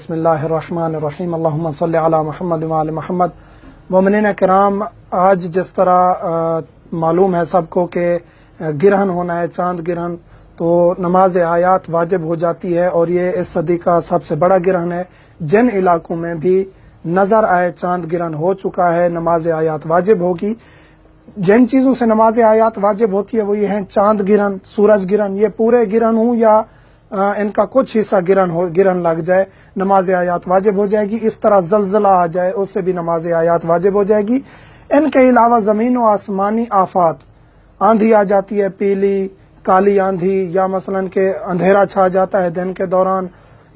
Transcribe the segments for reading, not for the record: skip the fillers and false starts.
بسم اللہ الرحمن الرحیم اللہم صلی علی محمد وعلی محمد۔ مومنین کرام، آج جس طرح معلوم ہے سب کو کہ گرہن ہونا ہے، چاند گرہن، تو نماز آیات واجب ہو جاتی ہے، اور یہ اس صدی کا سب سے بڑا گرہن ہے۔ جن علاقوں میں بھی نظر آئے چاند گرہن ہو چکا ہے، نماز آیات واجب ہوگی۔ جن چیزوں سے نماز آیات واجب ہوتی ہے وہ یہ ہیں: چاند گرہن، سورج گرہن، یہ پورے گرہن ہوں یا ان کا کچھ حصہ گرہن لگ جائے، نماز آیات واجب ہو جائے گی۔ اس طرح زلزلہ آ جائے، اس سے بھی نماز آیات واجب ہو جائے گی۔ ان کے علاوہ زمین و آسمانی آفات، آندھی آ جاتی ہے، پیلی کالی آندھی، یا مثلا کہ اندھیرا چھا جاتا ہے دن کے دوران،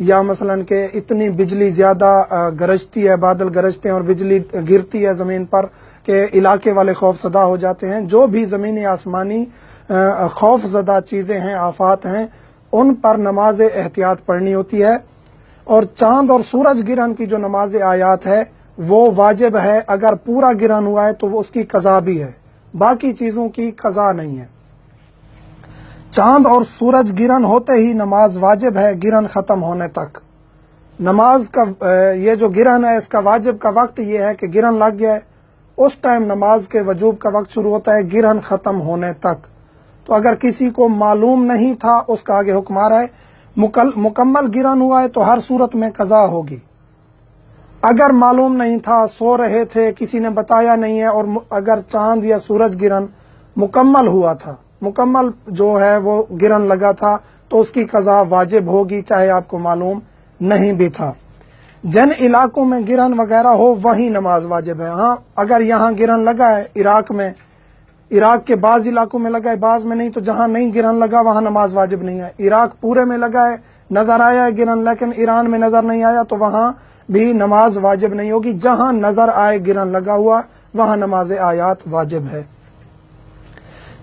یا مثلا کہ اتنی بجلی زیادہ گرجتی ہے، بادل گرجتے ہیں اور بجلی گرتی ہے زمین پر کہ علاقے والے خوف زدہ ہو جاتے ہیں۔ جو بھی زمینی آسمانی خوف زدہ چیزیں ہیں، آفات ہیں، ان پر نماز احتیاط پڑھنی ہوتی ہے۔ اور چاند اور سورج گرہن کی جو نماز آیات ہے وہ واجب ہے۔ اگر پورا گرہن ہوا ہے تو وہ اس کی قضا بھی ہے، باقی چیزوں کی قضا نہیں ہے۔ چاند اور سورج گرہن ہوتے ہی نماز واجب ہے گرہن ختم ہونے تک۔ نماز کا یہ جو گرہن ہے، اس کا واجب کا وقت یہ ہے کہ گرہن لگ گیا ہے، اس ٹائم نماز کے وجوب کا وقت شروع ہوتا ہے گرہن ختم ہونے تک۔ تو اگر کسی کو معلوم نہیں تھا، اس کا آگے حکم آ رہا ہے، مکمل گرہن ہوا ہے تو ہر صورت میں قضا ہوگی۔ اگر معلوم نہیں تھا، سو رہے تھے، کسی نے بتایا نہیں ہے، اور اگر چاند یا سورج گرہن مکمل ہوا تھا، مکمل جو ہے وہ گرہن لگا تھا، تو اس کی قضا واجب ہوگی، چاہے آپ کو معلوم نہیں بھی تھا۔ جن علاقوں میں گرہن وغیرہ ہو وہیں نماز واجب ہے۔ ہاں، اگر یہاں گرہن لگا ہے عراق میں، عراق کے بعض علاقوں میں لگا ہے، بعض میں نہیں، تو جہاں نہیں گرہن لگا وہاں نماز واجب نہیں ہے۔ عراق پورے میں لگا ہے، نظر آیا ہے گرہن، لیکن ایران میں نظر نہیں آیا، تو وہاں بھی نماز واجب نہیں ہوگی۔ جہاں نظر آئے گرہن لگا ہوا وہاں نماز آیات واجب ہے۔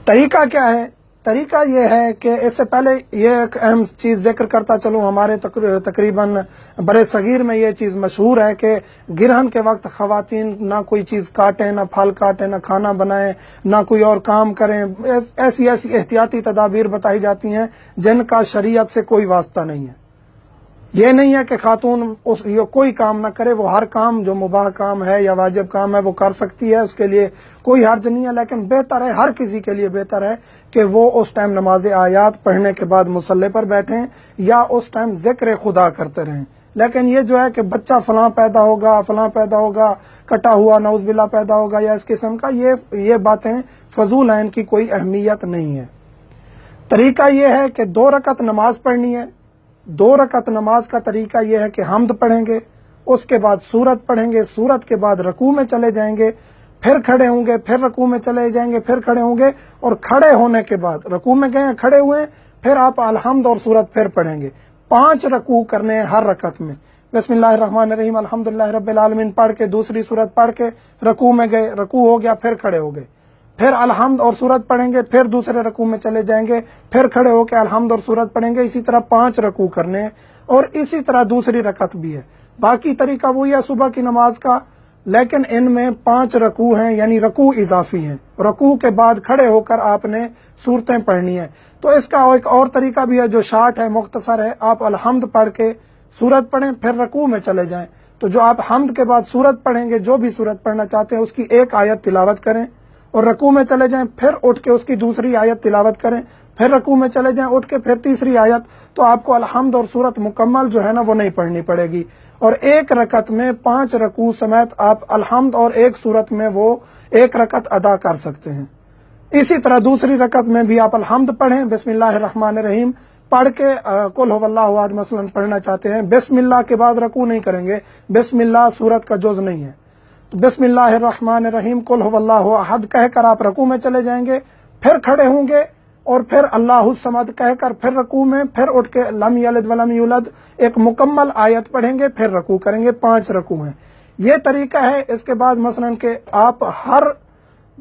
طریقہ کیا ہے؟ طریقہ یہ ہے کہ اس سے پہلے یہ ایک اہم چیز ذکر کرتا چلوں، ہمارے تقریباً برے صغیر میں یہ چیز مشہور ہے کہ گرہن کے وقت خواتین نہ کوئی چیز کاٹیں، نہ پھل کاٹیں، نہ کھانا بنائیں، نہ کوئی اور کام کریں۔ ایسی احتیاطی تدابیر بتائی جاتی ہیں جن کا شریعت سے کوئی واسطہ نہیں ہے۔ یہ نہیں ہے کہ خاتون کوئی کام نہ کرے، وہ ہر کام جو مباح کام ہے یا واجب کام ہے وہ کر سکتی ہے، اس کے لیے کوئی حرج نہیں ہے، لیکن بہتر ہے، ہر کسی کے لیے بہتر ہے کہ وہ اس ٹائم نماز آیات پڑھنے کے بعد مصلی پر بیٹھیں یا اس ٹائم ذکر خدا کرتے رہیں۔ لیکن یہ جو ہے کہ بچہ فلاں پیدا ہوگا، کٹا ہوا نعوذ باللہ پیدا ہوگا، یا اس قسم کا، یہ باتیں فضول ہیں، ان کی کوئی اہمیت نہیں ہے۔ طریقہ یہ ہے کہ 2 رکعت نماز پڑھنی ہے۔ 2 رکعت نماز کا طریقہ یہ ہے کہ حمد پڑھیں گے، اس کے بعد سورت پڑھیں گے، سورت کے بعد رکوع میں چلے جائیں گے، پھر کھڑے ہوں گے، پھر رکوع میں چلے جائیں گے، پھر کھڑے ہوں گے، اور کھڑے ہونے کے بعد رکوع میں گئے، کھڑے ہوئے، پھر آپ الحمد اور سورت پھر پڑھیں گے۔ 5 رکوع کرنے ہیں ہر رکعت میں۔ بسم اللہ الرحمن الرحیم الحمدللہ رب العالمین پڑھ کے دوسری سورت پڑھ کے رکوع میں گئے، رکوع ہو گیا، پھر کھڑے ہو گئے، پھر الحمد اور سورت پڑھیں گے، پھر دوسرے رکوع میں چلے جائیں گے، پھر کھڑے ہو کے الحمد اور سورت پڑھیں گے۔ اسی طرح 5 رکوع کرنے ہیں، اور اسی طرح دوسری رکعت بھی ہے۔ باقی طریقہ وہی ہے صبح کی نماز کا، لیکن ان میں 5 رکوع ہیں، یعنی رکوع اضافی ہیں۔ رکوع کے بعد کھڑے ہو کر آپ نے سورتیں پڑھنی ہیں۔ تو اس کا ایک اور طریقہ بھی ہے جو شارٹ ہے، مختصر ہے۔ آپ الحمد پڑھ کے سورت پڑھیں، پھر رکوع میں چلے جائیں۔ تو جو آپ حمد کے بعد سورت پڑھیں گے، جو بھی سورت پڑھنا چاہتے ہیں، اس کی 1 آیت تلاوت کریں، اور رکوع میں چلے جائیں، پھر اٹھ کے اس کی دوسری آیت تلاوت کریں، پھر رکوع میں چلے جائیں، اٹھ کے پھر تیسری آیت۔ تو آپ کو الحمد اور سورت مکمل جو ہے نا وہ نہیں پڑھنی پڑے گی، اور 1 رکعت میں 5 رکوع سمیت آپ الحمد اور 1 سورت میں وہ 1 رکعت ادا کر سکتے ہیں۔ اسی طرح دوسری رکعت میں بھی آپ الحمد پڑھیں، بسم اللہ الرحمن الرحیم پڑھ کے قل هو اللہ احد مثلا پڑھنا چاہتے ہیں، بسم اللہ کے بعد رکوع نہیں کریں گے، بسم اللہ سورت کا جز نہیں ہے۔ تو بسم اللہ الرحمن الرحیم قل هو اللہ احد کہہ کر آپ رکوع میں چلے جائیں گے، پھر کھڑے ہوں گے، اور پھر اللہ الصمد کہہ کر پھر رکوع میں، پھر اٹھ کے لم یلد ولم یولد ایک مکمل آیت پڑھیں گے، پھر رکوع کریں گے۔ 5 رکوع ہیں۔ یہ طریقہ ہے۔ اس کے بعد مثلا کہ آپ ہر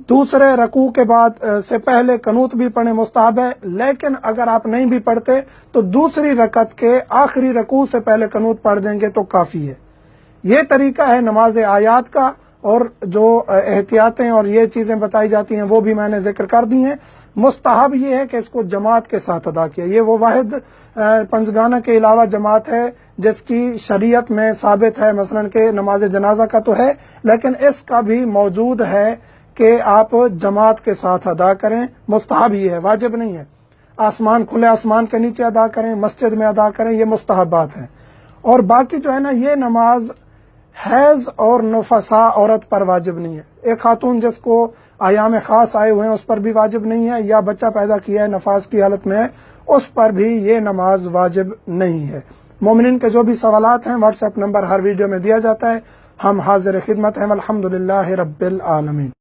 دوسرے رکوع کے بعد سے پہلے قنوت بھی پڑھیں، مستحب ہے، لیکن اگر آپ نہیں بھی پڑھتے تو دوسری رکعت کے آخری رکوع سے پہلے قنوت پڑھ دیں گے تو کافی ہے۔ یہ طریقہ ہے نماز آیات کا، اور جو احتیاطیں اور یہ چیزیں بتائی جاتی ہیں وہ بھی میں نے ذکر کر دی ہیں۔ مستحب یہ ہے کہ اس کو جماعت کے ساتھ ادا کیا. یہ وہ واحد پنجگانہ کے علاوہ جماعت ہے جس کی شریعت میں ثابت ہے، مثلا کہ نماز جنازہ کا تو ہے، لیکن اس کا بھی موجود ہے کہ آپ جماعت کے ساتھ ادا کریں. مستحب یہ ہے، واجب نہیں ہے. آسمان کھلے آسمان کے نیچے ادا کریں، مسجد میں ادا کریں، یہ مستحبات ہیں. اور باقی جو ہے نا، یہ نماز حیض اور نفسا عورت پر واجب نہیں ہے. ایک خاتون جس کو ایام خاص آئے ہوئے ہیں اس پر بھی واجب نہیں ہے، یا بچہ پیدا کیا ہے نفاس کی حالت میں ہے اس پر بھی یہ نماز واجب نہیں ہے. مومنین کے جو بھی سوالات ہیں واٹس ایپ نمبر ہر ویڈیو میں دیا جاتا ہے. ہم حاضر خدمت ہیں. الحمدللہ رب العالمین.